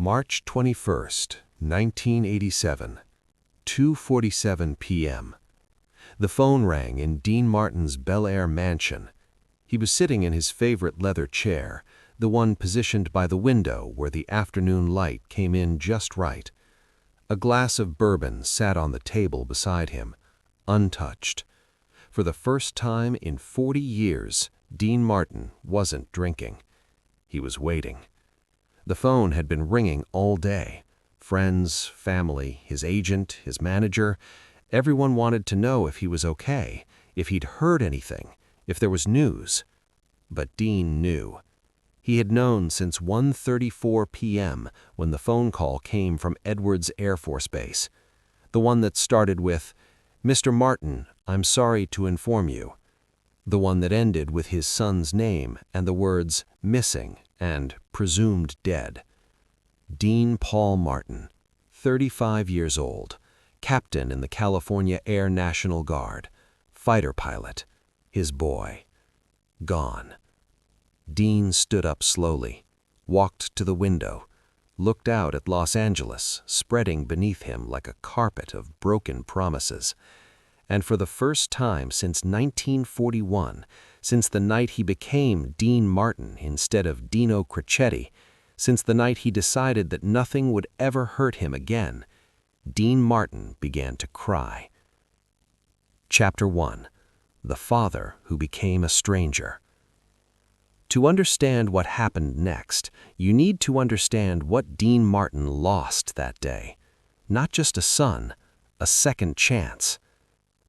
March 21st, 1987, 2:47 p.m. The phone rang in Dean Martin's Bel Air mansion. He was sitting in his favorite leather chair, the one positioned by the window where the afternoon light came in just right. A glass of bourbon sat on the table beside him, untouched. For the first time in 40 years, Dean Martin wasn't drinking. He was waiting. The phone had been ringing all day. Friends, family, his agent, his manager, everyone wanted to know if he was okay, if he'd heard anything, if there was news. But Dean knew. He had known since 1:34 p.m. when the phone call came from Edwards Air Force Base. The one that started with, "Mr. Martin, I'm sorry to inform you." The one that ended with his son's name and the words "missing" and "presumed dead." Dean Paul Martin, 35 years old, captain in the California Air National Guard, fighter pilot, his boy, gone. Dean stood up slowly, walked to the window, looked out at Los Angeles, spreading beneath him like a carpet of broken promises. And for the first time since 1941, since the night he became Dean Martin instead of Dino Cricchetti, since the night he decided that nothing would ever hurt him again, Dean Martin began to cry. Chapter 1. The Father Who Became a Stranger. To understand what happened next, you need to understand what Dean Martin lost that day. Not just a son, a second chance.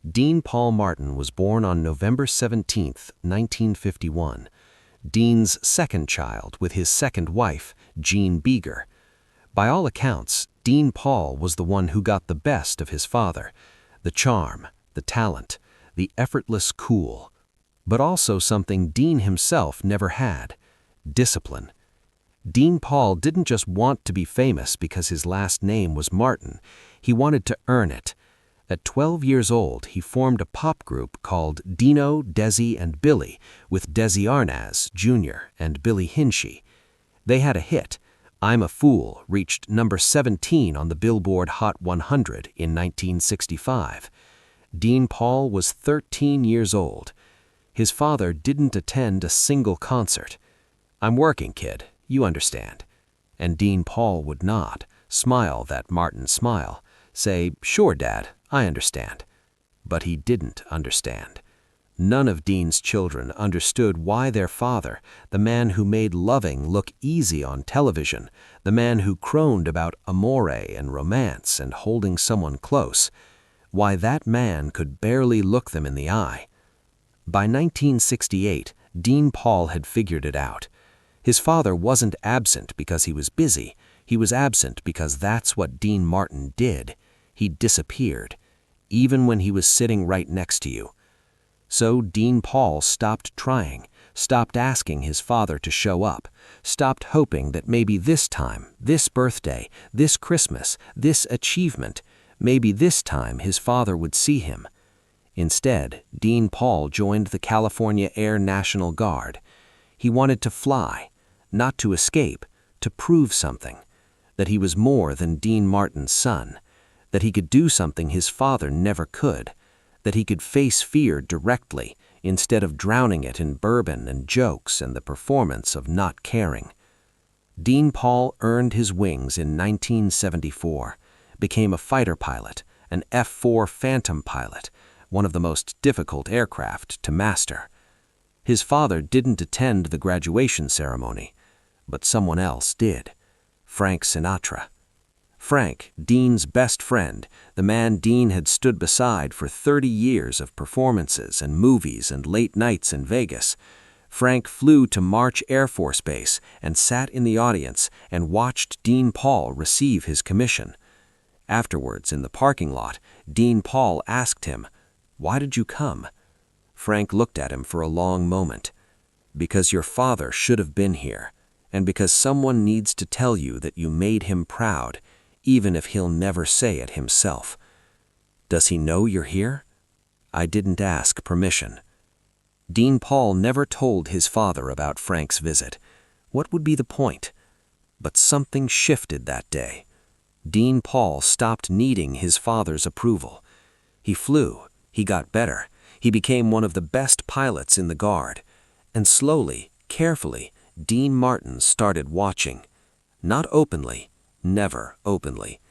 Dean Paul Martin was born on November 17, 1951, Dean's second child with his second wife, Jean Beeger. By all accounts, Dean Paul was the one who got the best of his father, the charm, the talent, the effortless cool, but also something Dean himself never had, discipline. Dean Paul didn't just want to be famous because his last name was Martin, he wanted to earn it. At 12 years old, he formed a pop group called Dino, Desi, and Billy with Desi Arnaz, Jr., and Billy Hinsche. They had a hit. I'm a Fool reached number 17 on the Billboard Hot 100 in 1965. Dean Paul was 13 years old. His father didn't attend a single concert. "I'm working, kid, you understand." And Dean Paul would nod, smile that Martin smile, say, "Sure, Dad, I understand." But he didn't understand. None of Dean's children understood why their father, the man who made loving look easy on television, the man who croned about amore and romance and holding someone close, why that man could barely look them in the eye. By 1968, Dean Paul had figured it out. His father wasn't absent because he was busy. He was absent because that's what Dean Martin did. He disappeared, even when he was sitting right next to you. So Dean Paul stopped trying, stopped asking his father to show up, stopped hoping that maybe this time, this birthday, this Christmas, this achievement, maybe this time his father would see him. Instead, Dean Paul joined the California Air National Guard. He wanted to fly, not to escape, to prove something, that he was more than Dean Martin's son, that he could do something his father never could, that he could face fear directly instead of drowning it in bourbon and jokes and the performance of not caring. Dean Paul earned his wings in 1974, became a fighter pilot, an F-4 Phantom pilot, one of the most difficult aircraft to master. His father didn't attend the graduation ceremony, but someone else did, Frank Sinatra. Frank, Dean's best friend, the man Dean had stood beside for 30 years of performances and movies and late nights in Vegas. Frank flew to March Air Force Base and sat in the audience and watched Dean Paul receive his commission. Afterwards, in the parking lot, Dean Paul asked him, "Why did you come?" Frank looked at him for a long moment. "Because your father should have been here, and because someone needs to tell you that you made him proud, even if he'll never say it himself." "Does he know you're here?" "I didn't ask permission." Dean Paul never told his father about Frank's visit. What would be the point? But something shifted that day. Dean Paul stopped needing his father's approval. He flew, he got better, he became one of the best pilots in the Guard. And slowly, carefully, Dean Martin started watching. Not openly, never openly.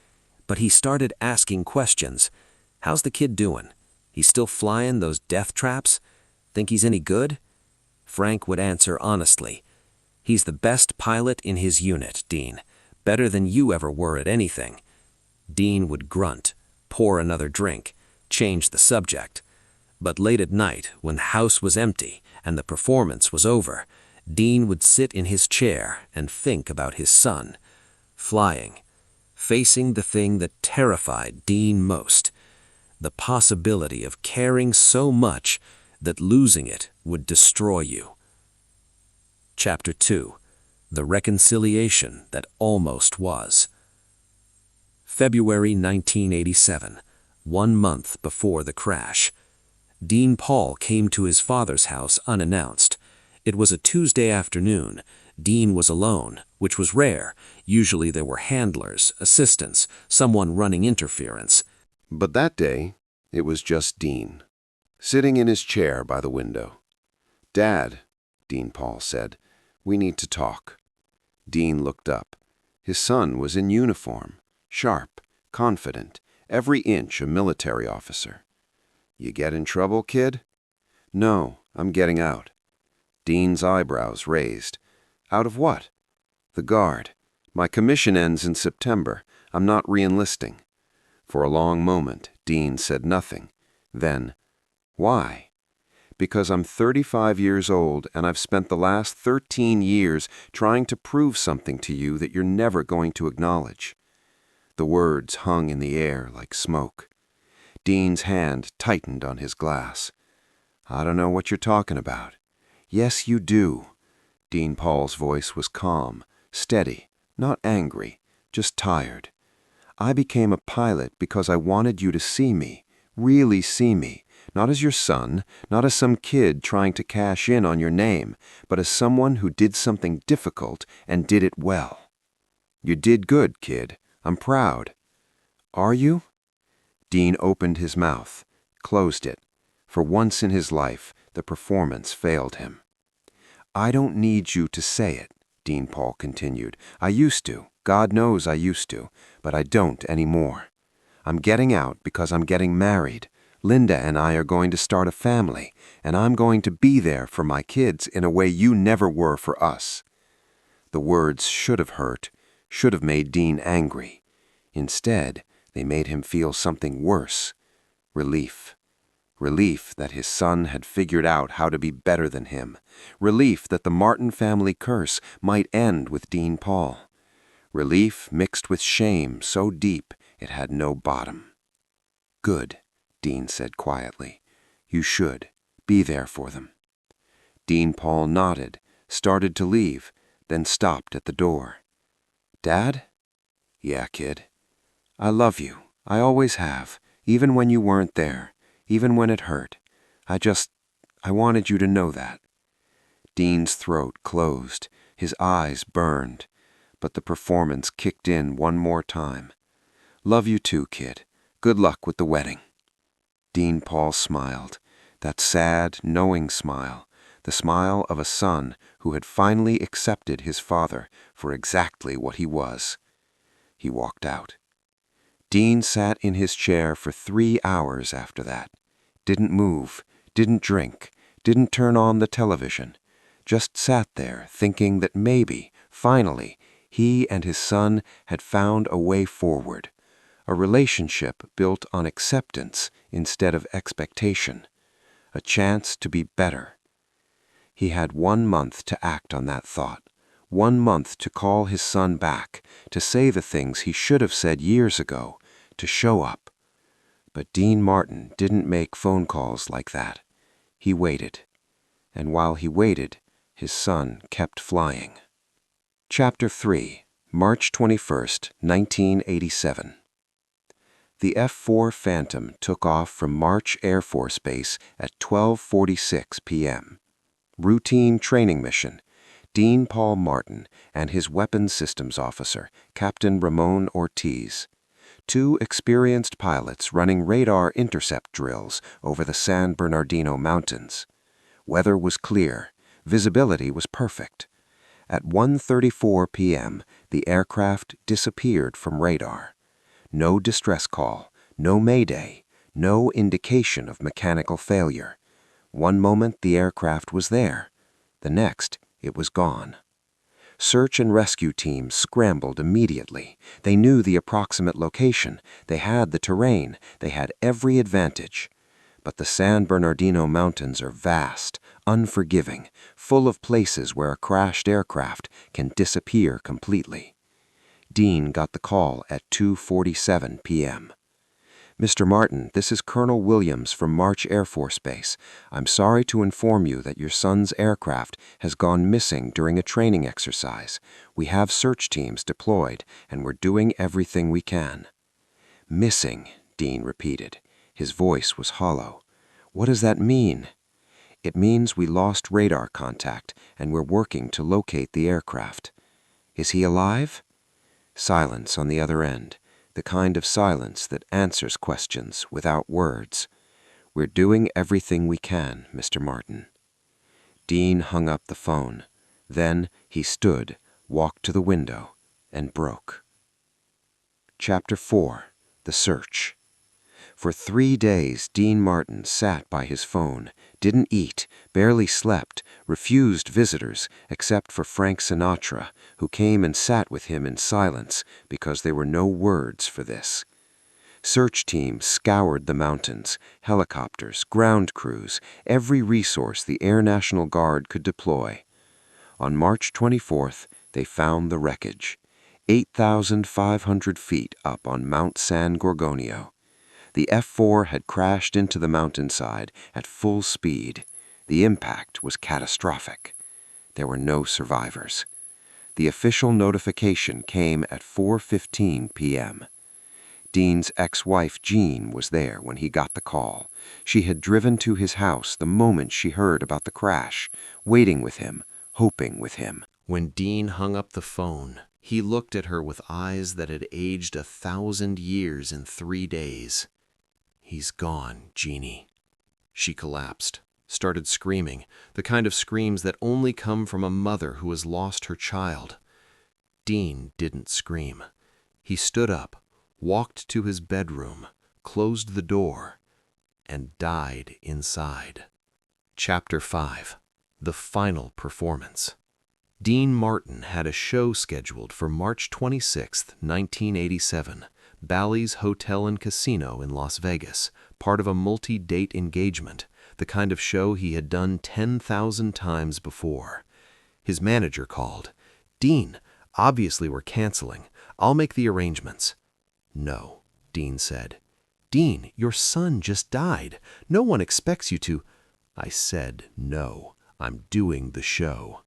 But he started asking questions. How's the kid doing? He's still flying those death traps? Think he's any good? Frank would answer honestly. He's the best pilot in his unit, Dean. Better than you ever were at anything. Dean would grunt, pour another drink, change the subject. But late at night, when the house was empty and the performance was over, Dean would sit in his chair and think about his son, flying, facing the thing that terrified Dean most, the possibility of caring so much that losing it would destroy you. Chapter 2. The Reconciliation That Almost Was. February 1987, 1 month before the crash. Dean Paul came to his father's house unannounced. It was a Tuesday afternoon. Dean was alone, which was rare. Usually there were handlers, assistants, someone running interference. But that day, it was just Dean, sitting in his chair by the window. "Dad," Dean Paul said, "we need to talk." Dean looked up. His son was in uniform, sharp, confident, every inch a military officer. "You get in trouble, kid?" "No, I'm getting out." Dean's eyebrows raised. "Out of what?" "The Guard. My commission ends in September. I'm not re-enlisting." For a long moment, Dean said nothing. Then, "Why?" "Because I'm 35 years old and I've spent the last 13 years trying to prove something to you that you're never going to acknowledge." The words hung in the air like smoke. Dean's hand tightened on his glass. "I don't know what you're talking about." "Yes, you do." Dean Paul's voice was calm, steady, not angry, just tired. "I became a pilot because I wanted you to see me, really see me, not as your son, not as some kid trying to cash in on your name, but as someone who did something difficult and did it well." "You did good, kid. I'm proud." "Are you?" Dean opened his mouth, closed it. For once in his life, the performance failed him. "I don't need you to say it," Dean Paul continued. "I used to. God knows I used to. But I don't anymore. I'm getting out because I'm getting married. Linda and I are going to start a family, and I'm going to be there for my kids in a way you never were for us." The words should have hurt, should have made Dean angry. Instead, they made him feel something worse. Relief. Relief that his son had figured out how to be better than him. Relief that the Martin family curse might end with Dean Paul. Relief mixed with shame so deep it had no bottom. "Good," Dean said quietly. "You should. Be there for them." Dean Paul nodded, started to leave, then stopped at the door. "Dad?" "Yeah, kid." "I love you. I always have, even when you weren't there, even when it hurt. I wanted you to know that." Dean's throat closed, his eyes burned, but the performance kicked in one more time. "Love you too, kid. Good luck with the wedding." Dean Paul smiled, that sad, knowing smile, the smile of a son who had finally accepted his father for exactly what he was. He walked out. Dean sat in his chair for 3 hours after that. Didn't move, didn't drink, didn't turn on the television. Just sat there thinking that maybe, finally, he and his son had found a way forward. A relationship built on acceptance instead of expectation. A chance to be better. He had 1 month to act on that thought. 1 month to call his son back, to say the things he should have said years ago, to show up. But Dean Martin didn't make phone calls like that. He waited. And while he waited, his son kept flying. Chapter 3, March 21st, 1987. The F-4 Phantom took off from March Air Force Base at 12:46 p.m. Routine training mission. Dean Paul Martin and his weapons systems officer, Captain Ramon Ortiz. Two experienced pilots running radar intercept drills over the San Bernardino Mountains. Weather was clear. Visibility was perfect. At 1:34 p.m., the aircraft disappeared from radar. No distress call, no mayday, no indication of mechanical failure. One moment the aircraft was there. The next, it was gone. Search and rescue teams scrambled immediately. They knew the approximate location. They had the terrain. They had every advantage. But the San Bernardino Mountains are vast, unforgiving, full of places where a crashed aircraft can disappear completely. Dean got the call at 2:47 p.m. "Mr. Martin, this is Colonel Williams from March Air Force Base. I'm sorry to inform you that your son's aircraft has gone missing during a training exercise. We have search teams deployed, and we're doing everything we can." "Missing," Dean repeated. His voice was hollow. "What does that mean?" "It means we lost radar contact, and we're working to locate the aircraft." "Is he alive?" Silence on the other end. The kind of silence that answers questions without words. "We're doing everything we can, Mr. Martin." Dean hung up the phone. Then he stood, walked to the window, and broke. Chapter 4. The Search. For 3 days, Dean Martin sat by his phone, didn't eat, barely slept, refused visitors, except for Frank Sinatra, who came and sat with him in silence because there were no words for this. Search teams scoured the mountains, helicopters, ground crews, every resource the Air National Guard could deploy. On March 24th, they found the wreckage, 8,500 feet up on Mount San Gorgonio. The F-4 had crashed into the mountainside at full speed. The impact was catastrophic. There were no survivors. The official notification came at 4:15 p.m. Dean's ex-wife Jean was there when he got the call. She had driven to his house the moment she heard about the crash, waiting with him, hoping with him. When Dean hung up the phone, he looked at her with eyes that had aged 1,000 years in 3 days. "He's gone, Jeannie." She collapsed, started screaming, the kind of screams that only come from a mother who has lost her child. Dean didn't scream. He stood up, walked to his bedroom, closed the door, and died inside. Chapter 5. The Final Performance. Dean Martin had a show scheduled for March 26, 1987. Bally's Hotel and Casino in Las Vegas, part of a multi-date engagement, the kind of show he had done 10,000 times before. His manager called. "Dean, obviously we're canceling. I'll make the arrangements." "No," Dean said. "Dean, your son just died. No one expects you to—" "I said no. I'm doing the show."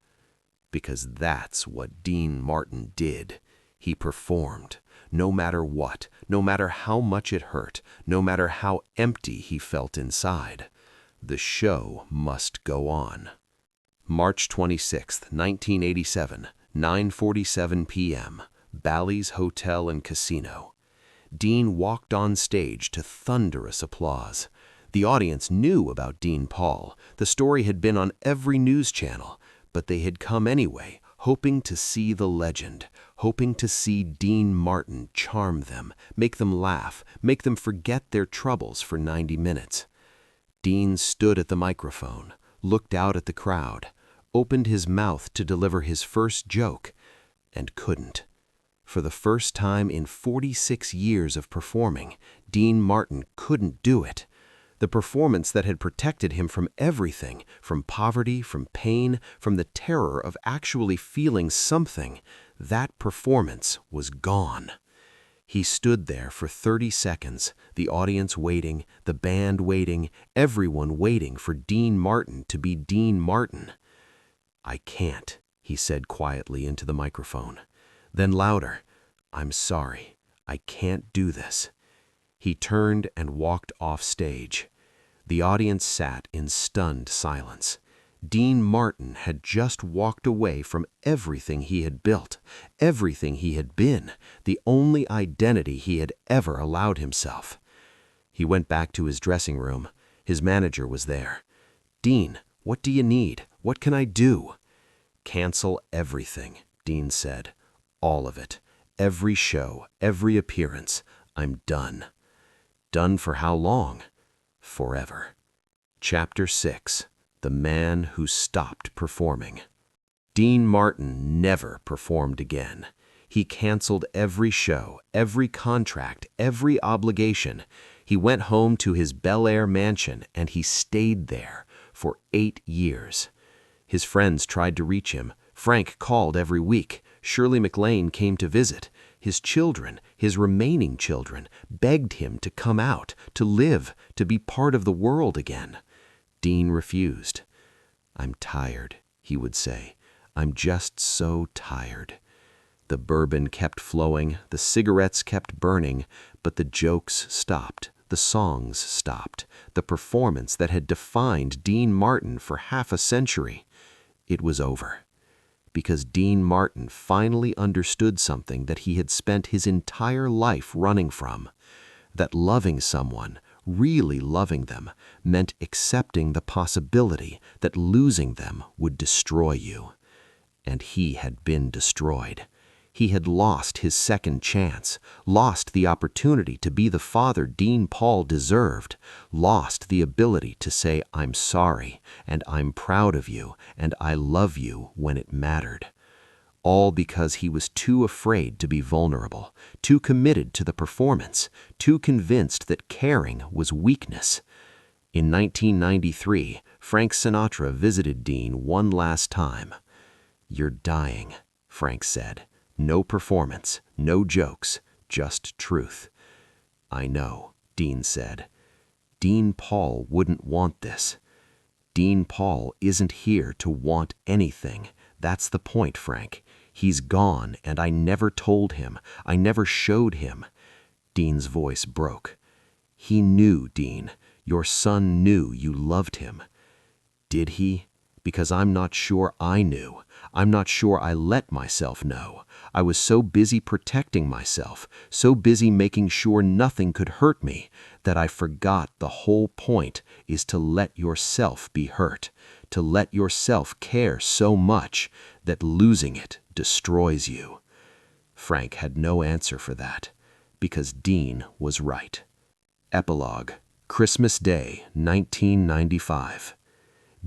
Because that's what Dean Martin did. He performed. No matter what, no matter how much it hurt, no matter how empty he felt inside, the show must go on. March 26, 1987, 9:47 p.m., Bally's Hotel and Casino. Dean walked on stage to thunderous applause. The audience knew about Dean Paul. The story had been on every news channel, but they had come anyway, hoping to see the legend, hoping to see Dean Martin charm them, make them laugh, make them forget their troubles for 90 minutes. Dean stood at the microphone, looked out at the crowd, opened his mouth to deliver his first joke, and couldn't. For the first time in 46 years of performing, Dean Martin couldn't do it. The performance that had protected him from everything, from poverty, from pain, from the terror of actually feeling something, that performance was gone. He stood there for 30 seconds, the audience waiting, the band waiting, everyone waiting for Dean Martin to be Dean Martin. "I can't," he said quietly into the microphone. Then louder, "I'm sorry, I can't do this." He turned and walked off stage. The audience sat in stunned silence. Dean Martin had just walked away from everything he had built, everything he had been, the only identity he had ever allowed himself. He went back to his dressing room. His manager was there. "Dean, what do you need? What can I do?" "Cancel everything," Dean said. "All of it. Every show, every appearance. I'm done." Done for how long? Forever. Chapter 6. The Man Who Stopped Performing. Dean Martin never performed again. He canceled every show, every contract, every obligation. He went home to his Bel Air mansion, and he stayed there for 8 years. His friends tried to reach him. Frank called every week. Shirley MacLaine came to visit. His children, his remaining children, begged him to come out, to live, to be part of the world again. Dean refused. "I'm tired," he would say. "I'm just so tired." The bourbon kept flowing, the cigarettes kept burning, but the jokes stopped, the songs stopped, the performance that had defined Dean Martin for half a century. It was over. Because Dean Martin finally understood something that he had spent his entire life running from, that loving someone, really loving them, meant accepting the possibility that losing them would destroy you. And he had been destroyed. He had lost his second chance, lost the opportunity to be the father Dean Paul deserved, lost the ability to say, "I'm sorry," and "I'm proud of you," and "I love you" when it mattered. All because he was too afraid to be vulnerable, too committed to the performance, too convinced that caring was weakness. In 1993, Frank Sinatra visited Dean one last time. "You're dying," Frank said. "No performance, no jokes, just truth." "I know," Dean said. Dean Paul wouldn't want this. Dean Paul isn't here to want anything. That's the point, Frank. He's gone, and I never told him. I never showed him. Dean's voice broke. "He knew, Dean. Your son knew you loved him." "Did he? Because I'm not sure I knew. I'm not sure I let myself know. I was so busy protecting myself, so busy making sure nothing could hurt me, that I forgot the whole point is to let yourself be hurt, to let yourself care so much that losing it destroys you." Frank had no answer for that, because Dean was right. Epilogue. Christmas Day, 1995.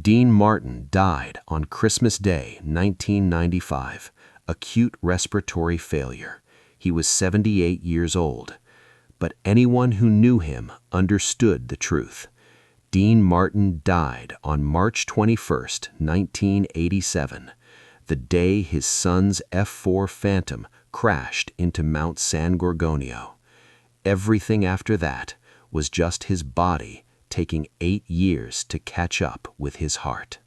Dean Martin died on Christmas Day, 1995, acute respiratory failure. He was 78 years old. But anyone who knew him understood the truth. Dean Martin died on March 21, 1987, the day his son's F4 Phantom crashed into Mount San Gorgonio. Everything after that was just his body taking 8 years to catch up with his heart.